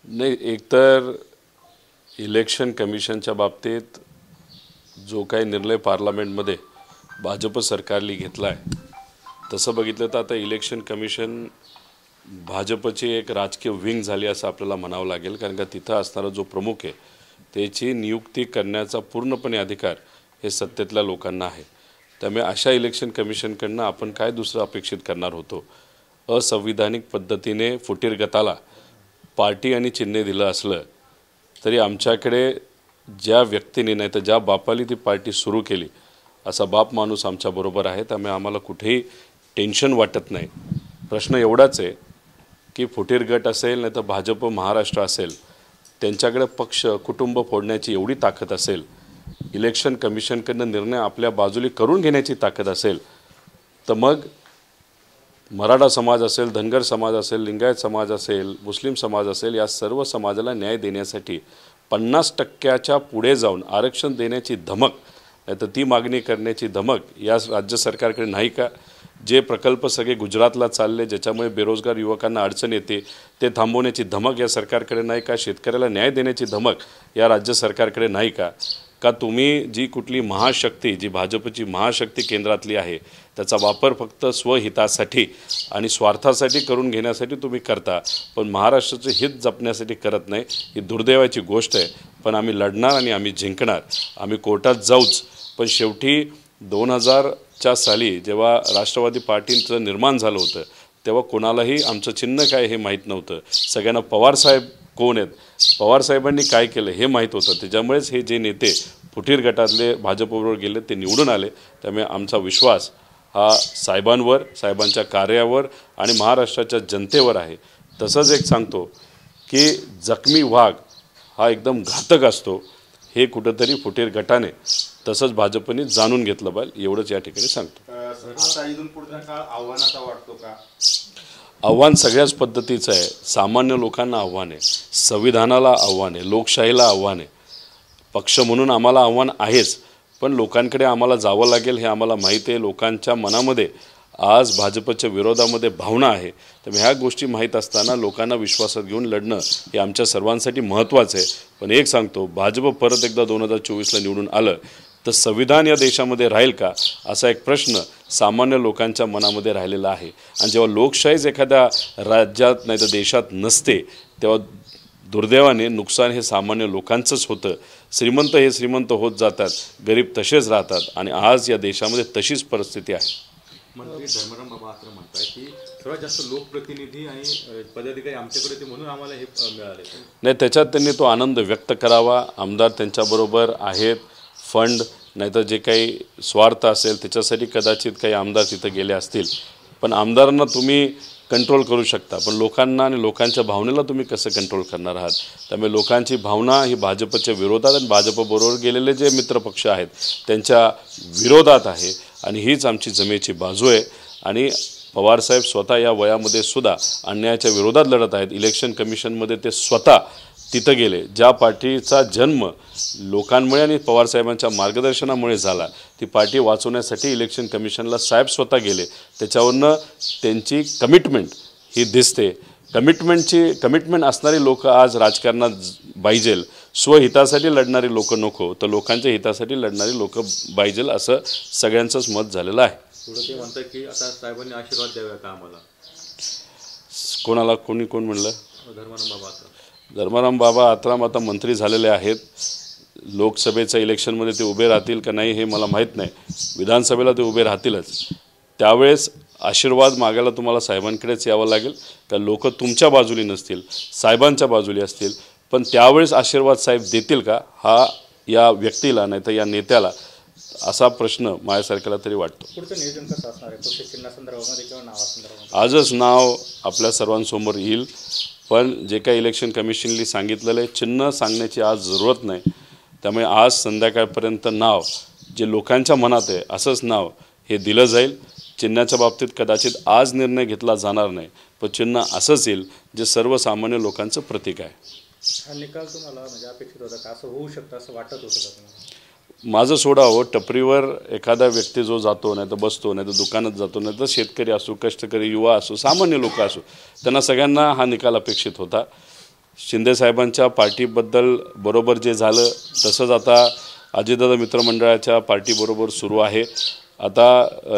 नाही, एकतर इलेक्शन कमिशनच्या बाबतीत जो काही निर्णय पार्लमेंटमध्ये भाजप सरकारने घेतला आहे, तसं बघितलं तर आता इलेक्शन कमिशन भाजपची एक राजकीय विंग झाली असं आपल्याला म्हणावं लागेल. कारण का तिथं असणारा जो प्रमुख आहे त्याची नियुक्ती करण्याचा पूर्णपणे अधिकार हे सत्तेतल्या लोकांना आहे. त्यामुळे अशा इलेक्शन कमिशनकडनं आपण काय दुसरं अपेक्षित करणार होतो. असंविधानिक पद्धतीने फुटीर गटाला पार्टी आणि चिन्ह दिलं असलं तरी आमच्याकडे ज्या व्यक्तीने नाही तर ज्या बापाली ती पार्टी सुरू केली असा बाप माणूस आमच्याबरोबर आहे. त्यामुळे आम्हाला कुठेही टेन्शन वाटत नाही. प्रश्न एवढाच आहे की फुटीर गट असेल नाही तर भाजप महाराष्ट्र असेल, त्यांच्याकडे पक्ष कुटुंब फोडण्याची एवढी ताकद असेल, इलेक्शन कमिशनकडनं निर्णय आपल्या बाजूला करून घेण्याची ताकद असेल, तर मग मराठा समाज असेल, धनगर समाज असेल, लिंगायत समाज असेल, मुस्लिम समाज असेल, या सर्व समाजाला न्याय देण्यासाठी 50% पुढे जाऊन आरक्षण देण्याची धमक नाही तर ती मागणी करण्याची धमक या राज्य सरकारकडे नाही का? जे प्रकल्प सगळे गुजरातला चालले ज्याच्यामुळे बेरोजगार युवकांना अडचण येते ते थांबवण्याची धमक या सरकारकडे नाही का? शेतकऱ्याला न्याय देण्याची धमक या राज्य सरकारकडे नाही का? का तुम्ही जी कुठली महाशक्ती, जी भाजपची महाशक्ती केंद्रातली आहे त्याचा वापर फक्त स्वहितासाठी आणि स्वार्थासाठी करून घेण्यासाठी तुम्ही करता, पण महाराष्ट्राचं हित जपण्यासाठी करत नाही. ही दुर्दैवाची गोष्ट आहे. पण आम्ही लढणार आणि आम्ही जिंकणार. आम्ही कोर्टात जाऊच, पण शेवटी 2000च्या साली जेव्हा राष्ट्रवादी पार्टीचं निर्माण झालं होतं तेव्हा कोणालाही आमचं चिन्ह काय हे माहीत नव्हतं. सगळ्यांना पवारसाहेब कोण आहेत, पवारसाहेबांनी काय केलं हे माहीत होतं. त्याच्यामुळेच हे जे नेते फुटीर गटातले भाजपबरोबर गेले ते निवडून आले. त्यामुळे आमचा विश्वास हा साहेबांवर, साहेबांच्या कार्यावर आणि महाराष्ट्राच्या जनतेवर आहे. तसंच एक सांगतो की जखमी वाघ हा एकदम घातक असतो, हे कुठंतरी फुटीर गटाने तसंच भाजपने जाणून घेतलं पाहिजे, एवढंच या ठिकाणी सांगतो. आता इथून पुढचा काळ आव्हानाचा वाटतो का? आव्हान सगळ्याच पद्धतीचं आहे. सामान्य लोकांना आव्हान आहे, संविधानाला आव्हान आहे, लोकशाहीला आव्हान आहे. पक्ष म्हणून आम्हाला आव्हान आहेच, पण लोकांकडे आम्हाला जावं लागेल हे आम्हाला माहीत आहे. लोकांच्या मनामध्ये आज भाजपच्या विरोधामध्ये भावना आहे. तर ह्या गोष्टी माहीत असताना लोकांना विश्वासात घेऊन लढणं हे आमच्या सर्वांसाठी महत्त्वाचं आहे. पण एक सांगतो, भाजप परत एकदा 2024ला निवडून आलं तर संविधान या देशामध्ये राहील का असा एक प्रश्न सामान्य लोकांच्या मनामध्ये राहिलेला आहे. आणि जेव्हा लोकशाहीच एखाद्या राज्यात नाही तर देशात नसते तेव्हा दुर्दैवाने नुकसान हे सामान्य लोकांचंच होतं. श्रीमंत हे श्रीमंत होत जातात, गरीब तसेच राहतात. आणि आज या देशामध्ये तशीच परिस्थिती आहे. मंत्री धर्मराम बाबा असं म्हणतात की सर्वात जास्त लोकप्रतिनिधी आणि पदाधिकारी आमच्याकडे ते म्हणून आम्हाला हे मिळाले नाही. त्याच्यात त्यांनी तो आनंद व्यक्त करावा. आमदार त्यांच्याबरोबर आहेत. फंड नाहीतर जे काही स्वार्थ असेल त्याच्यासाठी कदाचित काही आमदार तिथं गेले असतील, पण आमदारांना तुम्ही कंट्रोल करू शकता, पण लोकांना आणि लोकांच्या भावनेला तुम्ही कसं कंट्रोल करणार आहात? त्यामुळे लोकांची भावना ही भाजपच्या विरोधात आणि भाजपबरोबर गेलेले जे मित्रपक्ष आहेत त्यांच्या विरोधात आहे. आणि हीच आमची जमेची बाजू आहे. आणि पवारसाहेब स्वतः या वयामध्ये सुद्धा अन्यायाच्या विरोधात लढत आहेत. इलेक्शन कमिशनमध्ये ते स्वतः तिथं गेले. ज्या पार्टीचा जन्म लोकांमुळे आणि पवारसाहेबांच्या मार्गदर्शनामुळे झाला, ती पार्टी वाचवण्यासाठी इलेक्शन कमिशनला साहेब स्वतः गेले. त्याच्यावरनं त्यांची कमिटमेंट ही दिसते. कमिटमेंट असणारी लोक आज राजकारणात पाहिजेल. स्वहितासाठी लढणारी लोक नको, तर लोकांच्या हितासाठी लढणारी लोक पाहिजेल, असं सगळ्यांचंच मत झालेलं आहे. पुढे ते म्हणतात की आता साहेबांनी आशीर्वाद द्यावे का आम्हाला? कोणाला? कोण म्हणलं? धर्मराम बाबा. धर्मराम बाबा आत्राम आता मंत्री झालेले आहेत. लोकसभेच्या इलेक्शनमध्ये ते उभे राहतील का नाही हे मला माहीत नाही. विधानसभेला ते उभे राहतीलच. त्यावेळेस आशीर्वाद मागायला तुम्हाला साहेबांकडेच यावं लागेल. का लोक तुमच्या बाजूली नसतील, साहेबांच्या बाजूली असतील, पण त्यावेळेस आशीर्वाद साहेब देतील का हा या व्यक्तीला नाही तर या नेत्याला असा प्रश्न माझ्यासारख्याला तरी वाटतो. पुढचं नियोजन कसं असणार आहे? पक्ष चिन्हासंदर्भामध्ये किंवा नावासंदर्भामध्ये? आजच नाव आपल्या सर्वांसमोर येईल, पण जे काही इलेक्शन कमिशननी सांगितलेलं आहे चिन्ह सांगण्याची आज जरूरत नाही. त्यामुळे आज संध्याकाळपर्यंत नाव जे लोकांच्या मनात आहे असंच नाव हे दिलं जाईल. चिन्हाच्या बाबतीत कदाचित आज निर्णय घेतला जाणार नाही, पण चिन्ह असंच येईल जे सर्वसामान्य लोकांचं प्रतीक आहे. हा निकाल तुम्हाला म्हणजे अपेक्षित होता का? असं होऊ शकतं असं वाटत होतं का तुम्हाला? माझं सोडावं, टपरीवर एखादा व्यक्ती जो जातो नाही तर बसतो नाही तर दुकानात जातो नाही तर शेतकरी असो, कष्टकरी, युवा असो, सामान्य लोक असो, त्यांना सगळ्यांना हा निकाल अपेक्षित होता. शिंदेसाहेबांच्या पार्टीबद्दल बरोबर जे झालं तसंच आता अजितदादा मित्रमंडळाच्या पार्टीबरोबर सुरू आहे। आता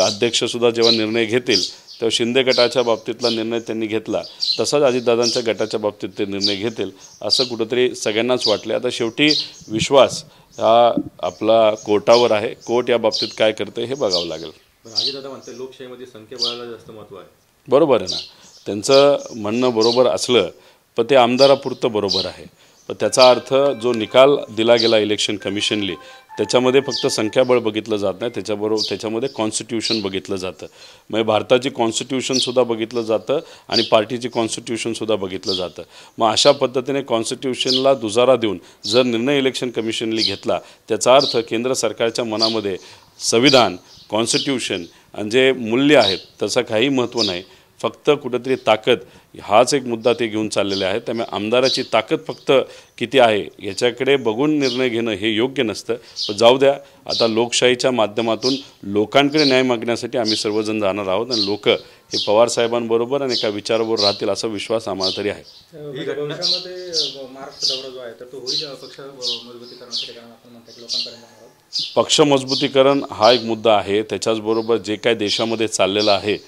अध्यक्षसुद्धा जेव्हा निर्णय घेतील तेव्हा शिंदे गटाच्या बाबतीतला निर्णय त्यांनी घेतला तसाच अजितदादांच्या गटाच्या बाबतीत ते निर्णय घेतील असं कुठंतरी सगळ्यांनाच वाटलं। आता शेवटी विश्वास हा आपला कोर्टावर आहे, कोर्ट या बाबतीत काय करते हे बघावं लागेल। अजितदादा म्हणतात लोकशाहीमध्ये संख्याबळाला जास्त महत्त्व आहे। बरोबर आहे ना, त्यांचं म्हणणं बरोबर असलं पण ते आमदारापुरतं बरोबर आहे। पण त्याचा अर्थ जो निकाल दिला गेला इलेक्शन कमिशनली त्याच्यामध्ये फक्त संख्याबळ बघितलं जात नाही, त्याच्यामध्ये कॉन्स्टिट्यूशन बघितलं जातं। म्हणजे भारताची कॉन्स्टिट्यूशनसुद्धा बघितलं जातं आणि पार्टीची कॉन्स्टिट्यूशनसुद्धा बघितलं जातं। मग अशा पद्धतीने कॉन्स्टिट्यूशनला दुजारा देऊन जर निर्णय इलेक्शन कमिशनने घेतला त्याचा अर्थ केंद्र सरकारच्या मनामध्ये संविधान, कॉन्स्टिट्यूशन आणि जे मूल्य आहेत त्याचं काही महत्त्व नाही, फक्त कुठंतरी ताकद हाच एक मुद्दा ते घेऊन चाललेले आहेत। त्यामुळे आमदाराची ताकद फक्त किती आहे याच्याकडे बघून निर्णय घेणं हे योग्य नसतं। पण जाऊ द्या, आता लोकशाहीच्या माध्यमातून लोकांकडे न्याय मागण्यासाठी आम्ही सर्वजण जाणार आहोत आणि लोक हे पवार साहेबांबरोबर आणि एका विचाराबरोबर राहतील असा विश्वास आम्हाला तरी आहे। भविष्यामध्ये महाराष्ट्र दौरा जो आहे तर तो होईल पक्ष मजबूतीकरणासाठी, कारण आपण म्हणतो की लोकांपर्यंत पक्ष मजबूतीकरण हा एक मुद्दा आहे। त्याच्याचबरोबर जे काय देशामध्ये चाललेलं आहे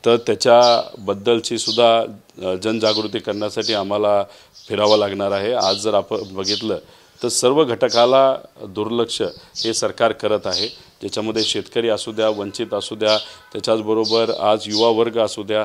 तर त्याच्याबद्दलची सुद्धा जनजागृती करण्यासाठी आम्हाला फिरावं लागणार आहे। आज जर आपण बघितलं तर सर्व घटकाला दुर्लक्ष हे सरकार करत आहे, ज्याच्यामध्ये शेतकरी असू द्या, वंचित असू द्या, त्याच्याचबरोबर आज युवा वर्ग असू द्या,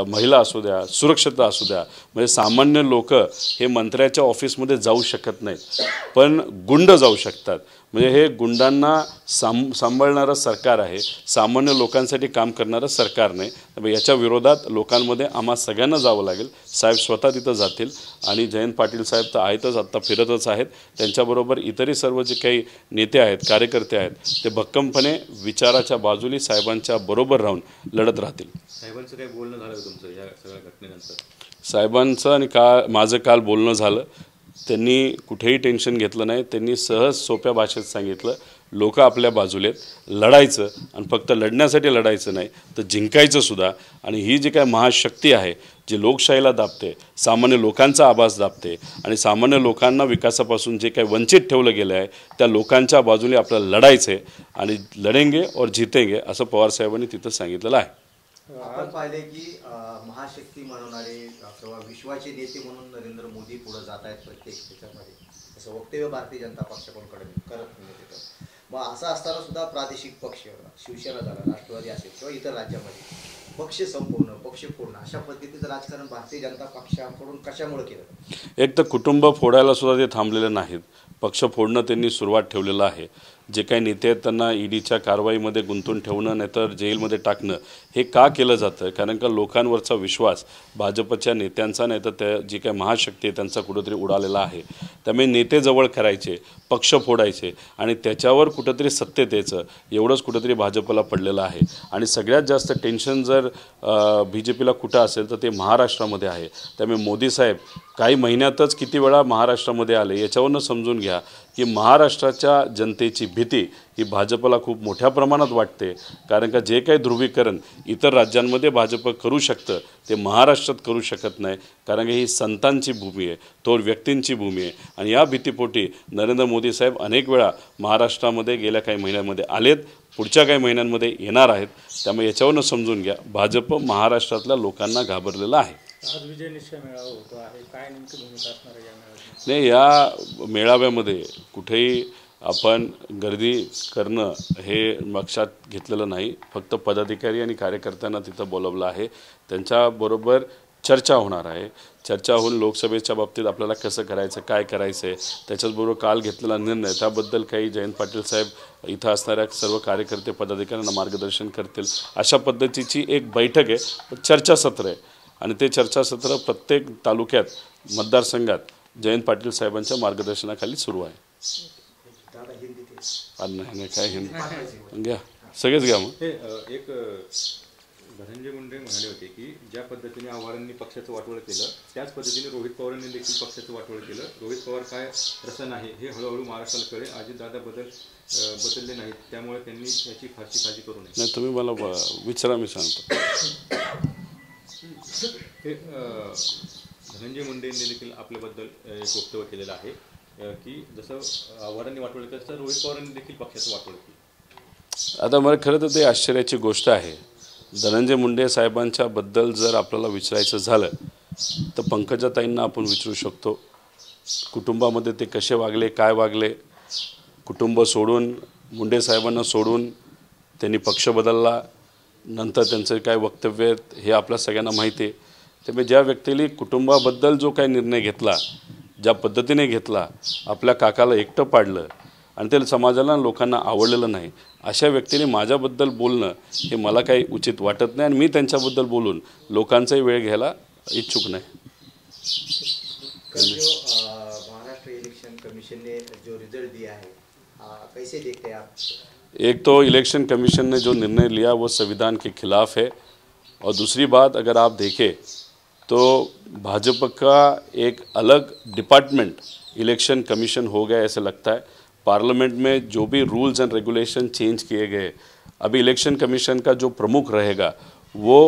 महिला असू द्या, सुरक्षितता असू द्या। म्हणजे सामान्य लोक हे मंत्र्याच्या ऑफिसमध्ये जाऊ शकत नाहीत पण गुंड जाऊ शकतात। म्हणजे हे गुंडांना सांभाळणारं सरकार आहे, सामान्य लोकांसाठी काम करणारं सरकार नाही। त्यामुळे याच्या विरोधात लोकांमध्ये आम्हा सगळ्यांना जावं लागेल। साहेब स्वतः तिथं जातील आणि जयंत पाटील साहेब तर आहेतच, आत्ता फिरतच आहेत, त्यांच्याबरोबर इतरही सर्व जे काही नेते आहेत, कार्यकर्ते आहेत ते भक्कमपणे विचाराच्या बाजूली साहेबांच्या बरोबर राहून लढत राहतील। साहेबांचं काही बोलणं झालं तुमचं या सगळ्या घटनेनंतर? साहेबांचं आणि माझं काल बोलणं झालं, त्यांनी कुठेही टेन्शन घेतलं नाही। त्यांनी सहज सोप्या भाषेत सांगितलं लोक आपल्या बाजूला आहेत, लढायचं आणि फक्त लढण्यासाठी लढायचं नाही तर जिंकायचं सुद्धा। आणि ही जी काय महाशक्ती आहे जी लोकशाहीला दाबते, सामान्य लोकांचा आभास दाबते आणि सामान्य लोकांना विकासापासून जे काही वंचित ठेवलं गेलं आहे त्या लोकांच्या बाजूने आपल्याला लढायचं आहे आणि लढेंगे और जीतेंगे असं पवार साहेबांनी तिथं सांगितलेलं आहे। आपण पाहिले की महाशक्ती म्हणणारे किंवा विश्वाचे नेते म्हणून नरेंद्र मोदी पुढे जात आहेत प्रत्येक ह्याच्यामध्ये, असं वक्तव्य भारतीय जनता पक्षाकडे करत नाही तिथं। मग असं असताना सुद्धा प्रादेशिक पक्ष, शिवसेना झाला, राष्ट्रवादी असेल किंवा इतर राज्यामध्ये पक्ष संपवणं, पक्ष फोडणं अशा पद्धतीचं राजकारण भारतीय जनता पक्षाकडून कशामुळे केलं? एक तर कुटुंब फोडायला सुद्धा ते थांबलेले नाहीत, पक्ष फोडणं त्यांनी सुरुवात ठेवलेलं आहे। जे काही नेते आहेत त्यांना ईडीच्या कारवाईमध्ये गुंतून ठेवणं नाहीतर जेलमध्ये टाकणं हे का केलं जातं? कारण का लोकांवरचा विश्वास भाजपच्या नेत्यांचा नाही तर त्या जी काही महाशक्ती आहे त्यांचा कुठंतरी उडालेला आहे। त्यामुळे नेते जवळ करायचे, पक्ष फोडायचे आणि त्याच्यावर कुठंतरी सत्तेत यायचं एवढंच कुठंतरी भाजपला पडलेलं आहे। आणि सगळ्यात जास्त टेन्शन जर BJPला कुठं असेल तर ते महाराष्ट्रामध्ये आहे। त्यामुळे मोदी साहेब काही महिन्यातच किती वेळा महाराष्ट्रामध्ये आले याच्यावरनं समजून घ्या की महाराष्ट्राच्या जनतेची भीती ही भाजपला खूप मोठ्या प्रमाणात वाटते। कारण का जे काही ध्रुवीकरण इतर राज्यांमध्ये भाजप करू शकतं ते महाराष्ट्रात करू शकत नाही, कारण की ही संतांची भूमी आहे, थोर व्यक्तींची भूमी आहे। आणि या भीतीपोटी नरेंद्र मोदी साहेब अनेक वेळा महाराष्ट्रामध्ये गेल्या काही महिन्यांमध्ये आलेत, पुढच्या काही महिन्यांमध्ये येणार आहेत। त्यामुळे याच्यावरनं समजून घ्या भाजप महाराष्ट्रातल्या लोकांना घाबरलेला आहे। आज विजय निश्चय मेळावा होतो आहे, काय नेमकी भूमिका असणार आहे या मेळाव्यात? नाही, या मेळाव्यामध्ये कुठेही आपण गर्दी करणं हे लक्षात घेतलेलं नाही, फक्त पदाधिकारी आणि कार्यकर्त्यांना तिथं बोलवलं आहे, त्यांच्याबरोबर चर्चा होणार आहे। चर्चा होऊन लोकसभेच्या बाबतीत आपल्याला कसं करायचं, काय करायचं आहे, त्याच्याचबरोबर काल घेतलेला निर्णय त्याबद्दल काही जयंत पाटील साहेब इथं असणाऱ्या सर्व कार्यकर्ते पदाधिकाऱ्यांना मार्गदर्शन करतील अशा पद्धतीची एक बैठक आहे, चर्चासत्र आहे। आणि ते चर्चासत्र प्रत्येक तालुक्यात, मतदारसंघात जयंत पाटील साहेबांच्या मार्गदर्शनाखाली सुरू आहे। नाही काय हिंदी घ्या, सगळेच घ्या। मग एक धनंजय मुंडे म्हणाले होते की ज्या पद्धतीने आव्हाडांनी पक्षाचं वाटोळ केलं त्याच पद्धतीने रोहित पवारांनी देखील पक्षाचं वाटोळ केलं। रोहित पवार काय रसन आहे हे हळूहळू महाराष्ट्राला कळेल, अजितदादा बदलले नाहीत, त्यामुळे त्यांनी याची फारशी काळजी करू नये। नाही, तुम्ही मला विचारा, मी सांगतो। धनंजय मुंडेंनी देखील आपल्याबद्दल एक वक्तव्य केलेलं आहे की जसं आव्हाडांनी वाटोळ केलं तसं रोहित पवारांनी देखील पक्षाचं वाटोळ केलं. आता मला खरं तर ते आश्चर्याची गोष्ट आहे. धनंजय मुंडे साहेबांच्याबद्दल जर आपल्याला विचारायचं झालं तर पंकजाताईंना आपण विचारू शकतो. कुटुंबामध्ये ते कसे वागले, काय वागले, कुटुंब सोडून, मुंडे साहेबांना सोडून त्यांनी पक्ष बदलला, नंतर त्यांचं काय वक्तव्य हे आपल्या सगळ्यांना माहिती आहे. त्यामुळे ज्या व्यक्तीने कुटुंबाबद्दल जो काही निर्णय घेतला, ज्या पद्धतीने घेतला, आपल्या काकाला एकटं पाडलं आणि ते समाजाला, लोकांना आवडलेलं नाही, अशा व्यक्तीने माझ्याबद्दल बोलणं हे मला काही उचित वाटत नाही आणि मी त्यांच्याबद्दल बोलून लोकांचाही वेळ घ्यायला इच्छुक नाही. कल जो महाराष्ट्र इलेक्शन कमीशन ने जो रिजल्ट दिया है, कैसे देखते हैं आप? एक तो इलेक्शन कमीशन ने जो निर्णय लिया वो संविधान के खिलाफ है, और दूसरी बात अगर आप देखें तो भाजपा का एक अलग डिपार्टमेंट इलेक्शन कमीशन हो गया ऐसे लगता है. पार्लियामेंट में जो भी रूल्स एंड रेगुलेशन चेंज किए गए, अभी इलेक्शन कमीशन का जो प्रमुख रहेगा वो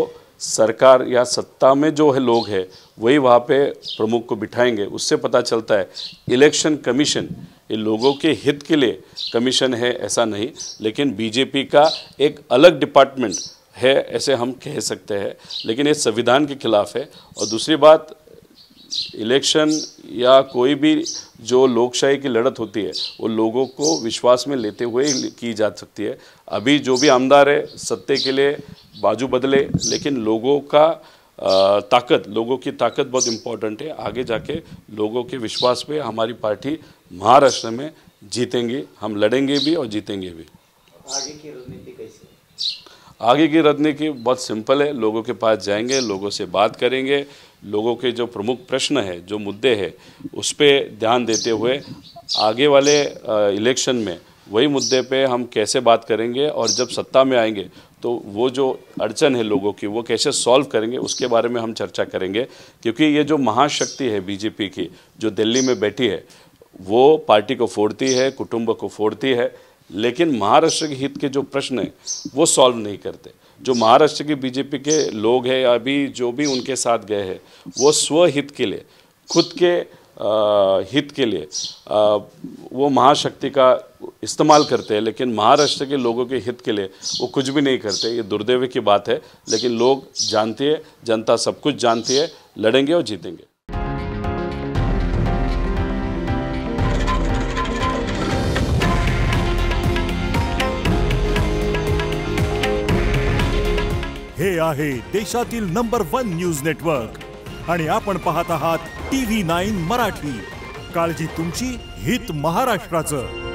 सरकार या सत्ता में जो है लोग हैं वही वहाँ पे प्रमुख को बिठाएंगे. उससे पता चलता है इलेक्शन कमीशन ये लोगों के हित के लिए कमीशन है ऐसा नहीं, लेकिन बीजेपी का एक अलग डिपार्टमेंट है ऐसे हम कह सकते हैं, लेकिन ये संविधान के खिलाफ है. और दूसरी बात, इलेक्शन या कोई भी जो लोकशाही की लड़त होती है वो लोगों को विश्वास में लेते हुए की जा सकती है. अभी जो भी आमदार है सत्ते के लिए बाजू बदले, लेकिन लोगों का लोगों की ताकत बहुत इम्पोर्टेंट है. आगे जाके लोगों के विश्वास पे हमारी पार्टी महाराष्ट्र में जीतेंगी, हम लड़ेंगे भी और जीतेंगे भी. आगे की रणनीति कैसी है? आगे की रणनीति बहुत सिंपल है. लोगों के पास जाएंगे, लोगों से बात करेंगे, लोगों के जो प्रमुख प्रश्न है, जो मुद्दे हैं, उस पर ध्यान देते हुए आगे वाले इलेक्शन में वही मुद्दे पे हम कैसे बात करेंगे, और जब सत्ता में आएंगे तो वो जो अड़चन है लोगों की वो कैसे सॉल्व करेंगे उसके बारे में हम चर्चा करेंगे. क्योंकि ये जो महाशक्ति है बीजेपी की जो दिल्ली में बैठी है वो पार्टी को फोड़ती है, कुटुंब को फोड़ती है, लेकिन महाराष्ट्र के हित के जो प्रश्न हैं वो सॉल्व नहीं करते. जो महाराष्ट्र के बीजेपी के लोग हैं, अभी जो भी उनके साथ गए हैं, वो स्वहित के लिए, खुद के हित के लिए वो महाशक्ति का इस्तेमाल करते हैं, लेकिन महाराष्ट्र के लोगों के हित के लिए वो कुछ भी नहीं करते. ये दुर्दैव की बात है, लेकिन लोग जानते हैं, जनता सब कुछ जानती है, लड़ेंगे और जीतेंगे. हे आहे देशातील नंबर 1 न्यूज नेटवर्क आणि आपण पाहत आहात TV9 मराठी. काळजी तुमची, हित महाराष्ट्राचं.